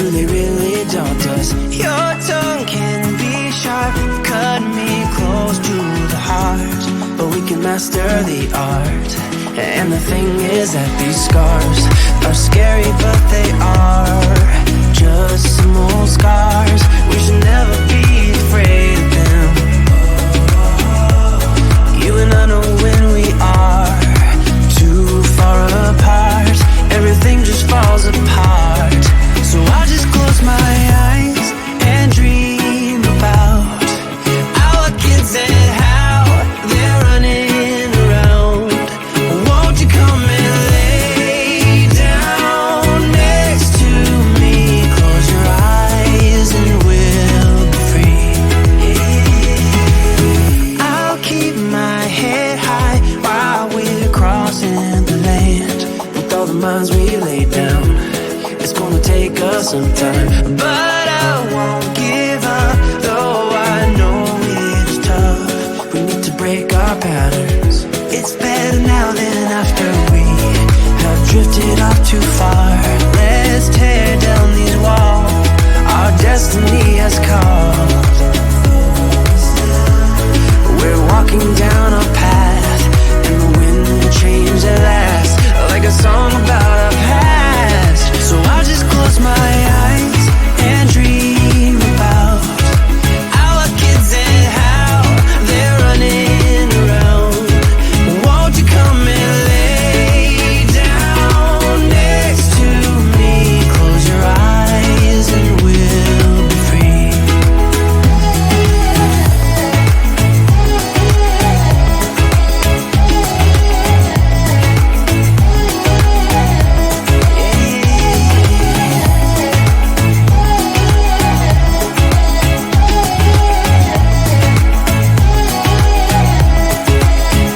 do they really daunt us? Your tongue can be sharp, cut me close to the heart, but we can master the art. And the thing is that these scars are scary, but they are just some old scars. We should never be afraid of them. You and I know when we are too far apart, everything just falls apart. So I'll just close my eyes and dream about our kids and how they're running around. Won't you come and lay down next to me? Close your eyes and we'll be free. I'll keep my head high while we're crossing the land. With all the minds we lay down, it's gonna take us some time, but I won't give up, though I know it's tough. We need to break our patterns. It's better now than after we have drifted off too far. Let's tear down these walls our destiny has called. We're walking down a path, and the wind will change at last, like a song about our past. So I'll just close my eyes and dream about our kids and how they're running around. Won't you come and lay down next to me? Close your eyes and we'll be free.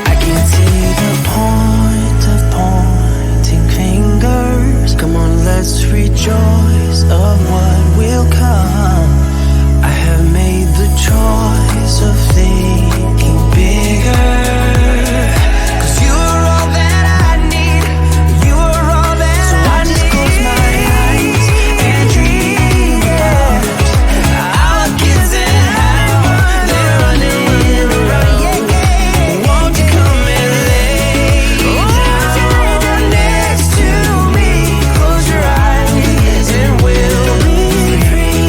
I can see the point of pointing fingers. Come on, let's rejoice of what will come. I have made the choice of thinking bigger. 'Cause you're all that I need. You're all that I need. So I just close my eyes and dream about our kids and how they're running around. Won't you come and lay down next to me? Close your eyes and we'll be free.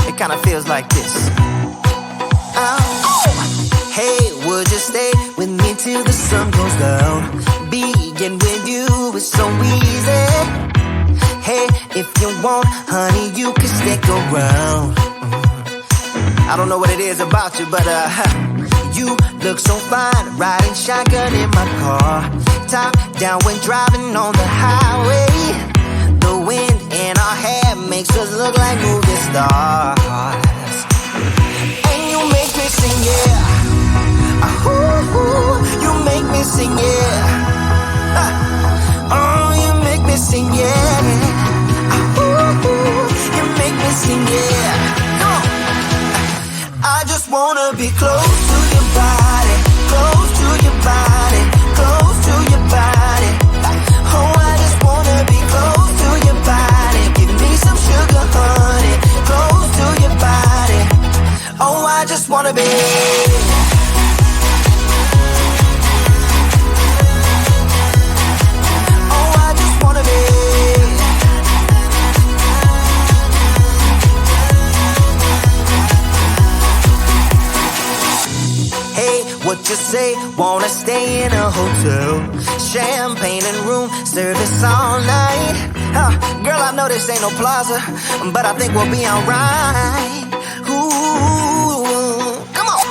It kind of feels like this. Hey, would you stay with me till the sun goes down? Being with you is so easy. Hey, if you want, honey, you can stick around. I don't know what it is about you, but you look so fine, riding shotgun in my car, top down when driving on the highway. The wind in our hair makes us look like movie stars. And you make me sing, yeah. Ooh, you make me sing, yeah. Oh, you make me sing, yeah. Ooh, you make me sing, yeah. Come on. I just wanna be close to your body, close to your body, close to your body. Oh, I just wanna be close to your body. Give me some sugar, honey, close to your body. Oh, I just wanna be. Oh, I just wanna be. Hey, what you say? Wanna stay in a hotel? Champagne and room service all night. Girl, I know this ain't no plaza, but I think we'll be alright. Ooh, come on.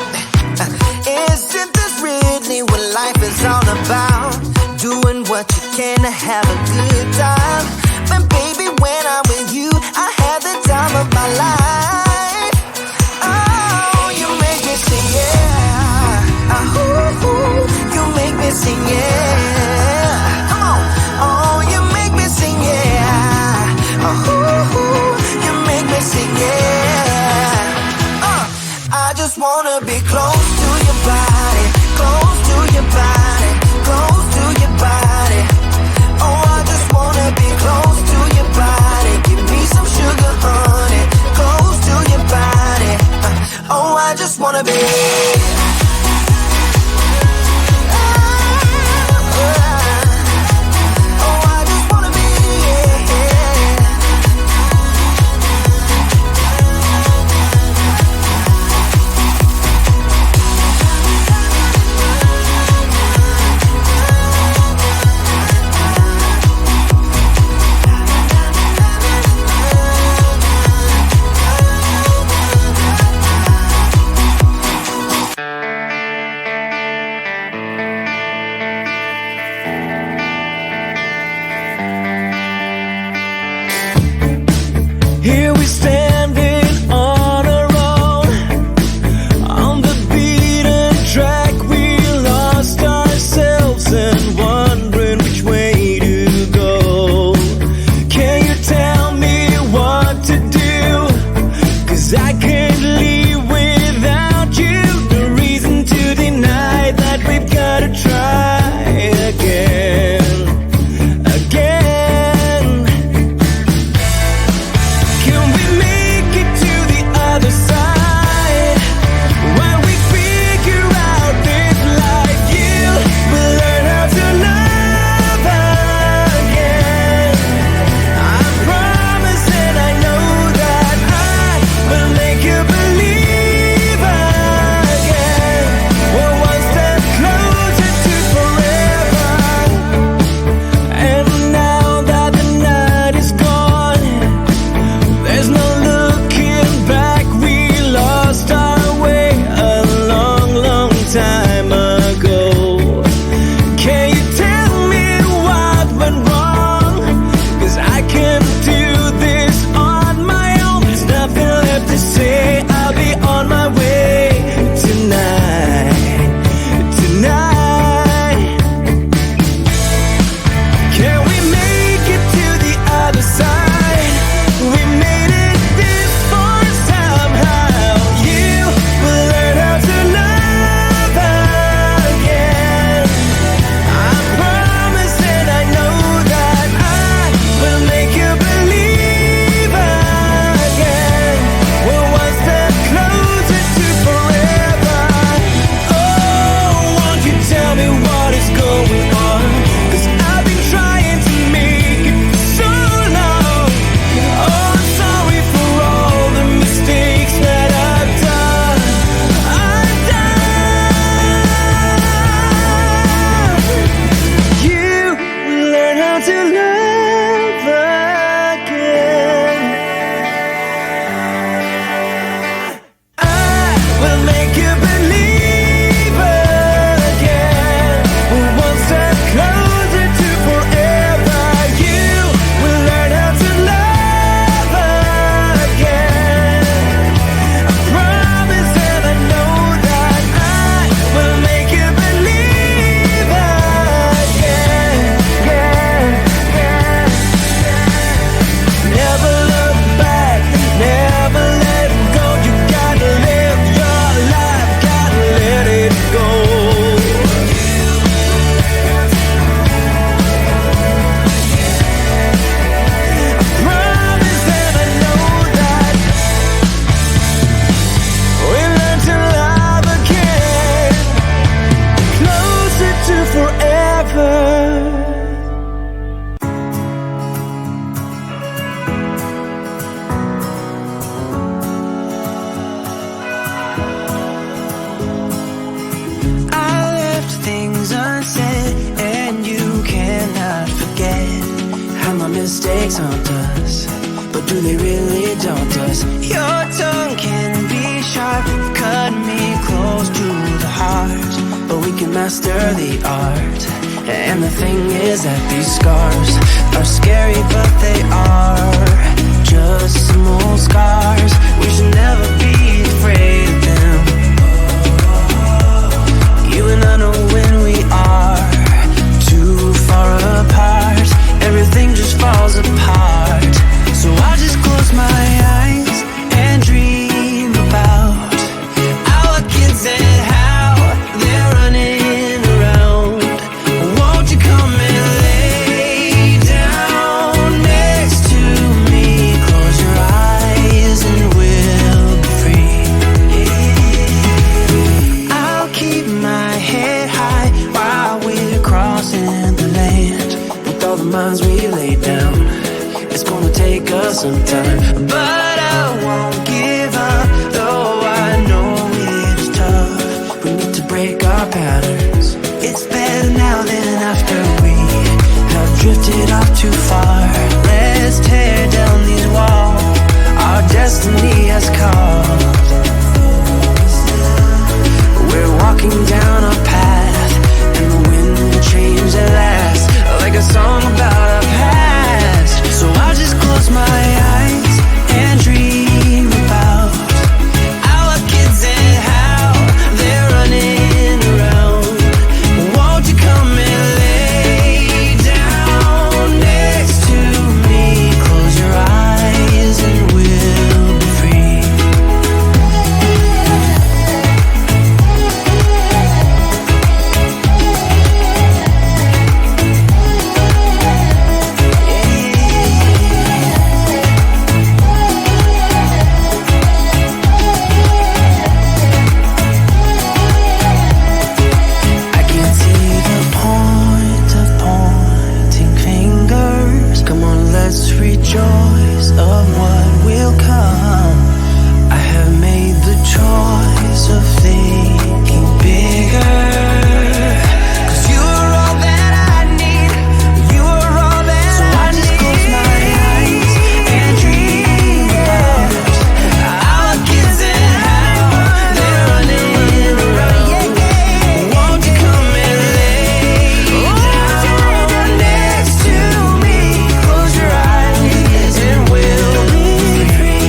Isn't this really what life is all about? Doing what you can have a good time. But baby, when I'm with you, I have the time of my life. Oh, you make me sing, yeah. You make me sing, yeah. Come on. Oh, you make me sing, yeah. You make me sing, yeah. I just wanna be close to your body, close to your body, close to your body. Oh, I just wanna be close to your body. Give me some sugar, honey, close to your body. Oh, I just wanna be. Here we standing on our own, on the beaten track. We lost ourselves and wondering which way to go. Can you tell me what to do? 'Cause I can't leave without you. No reason to deny that we've gotta try again. Mistakes haunt us, but do they really daunt us? Your tongue can be sharp, cut me close to the heart, but we can master the art And the thing is that these scars are scary, but they are just some old scars. We should never be afraid of them. You and I know when we are too far apart, everything just falls apart. So I just close my eyes and dream about our kids and how they're running around. Won't you come and lay down next to me? Close your eyes and we'll be free. I'll keep my head high while we're crossing the land. With all the minds we lay down, it's gonna take us some time, but I won't give up, though I know it's tough. We need to break our patterns. It's better now than after we have drifted off too far. Let's tear down these walls our destiny has called. We're walking down a path, and the wind will change at last, like a song about our past. So I just close my eyes and dream about our kids and how they're running around. Won't you come and lay down next to me? Close your eyes and we'll be free. I can see the point of pointing fingers. Come on, let's rejoice of what will come. I have made the choice of thinking bigger. 'Cause you're all that I need. You're all that so I just close my eyes and dream about our kids and how they're running around. Won't you come and lay down next to me? Close your eyes and we'll be free.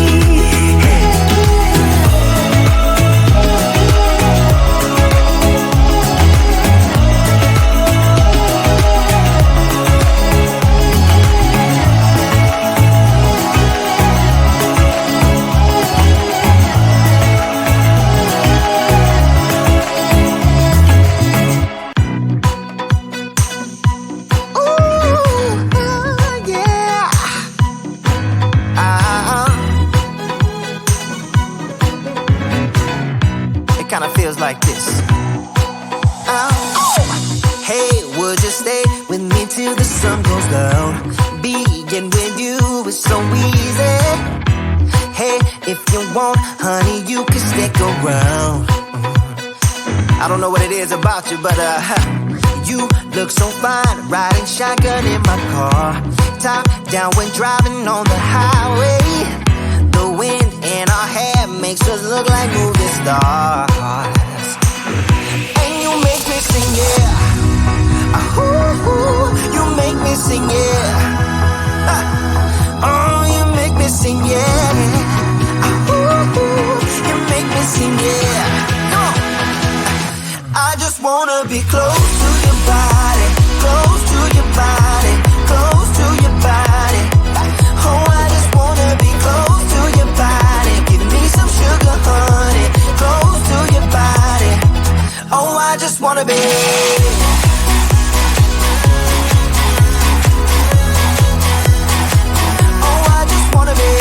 It kind of feels like this. Hey, would you stay with me till the sun goes down? Being with you is so easy. Hey, if you want, honey, you can stick around. I don't know what it is about you, but you look so fine, riding shotgun in my car, top down when driving on the highway. The wind in our hair makes us look like movie stars. And you make me sing, yeah. Ooh, you make me sing, yeah. Oh, you make me sing, yeah. Ooh, you make me sing, yeah. Come on. I just wanna be close to your body, close to your body, close to your body. Oh, I just wanna be close to your body. Give me some sugar, honey, close to your body. Oh, I just wanna be. Oh, I just wanna be.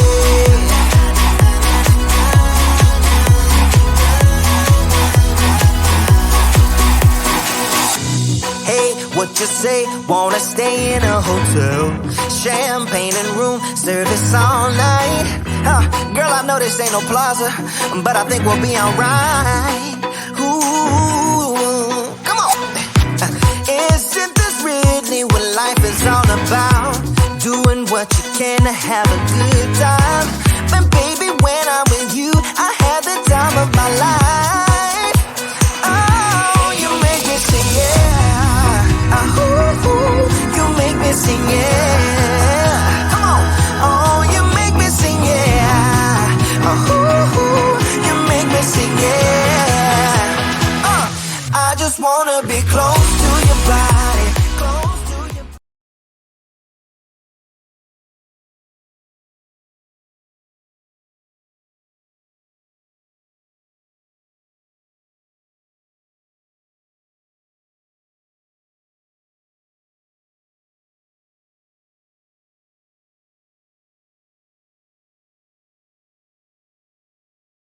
Hey, what you say? Wanna stay in a hotel? Champagne and room service all night. Girl, I know this ain't no plaza, but I think we'll be alright. Ooh, come on. Isn't this really what life is all about? Doing what you can to have a good time.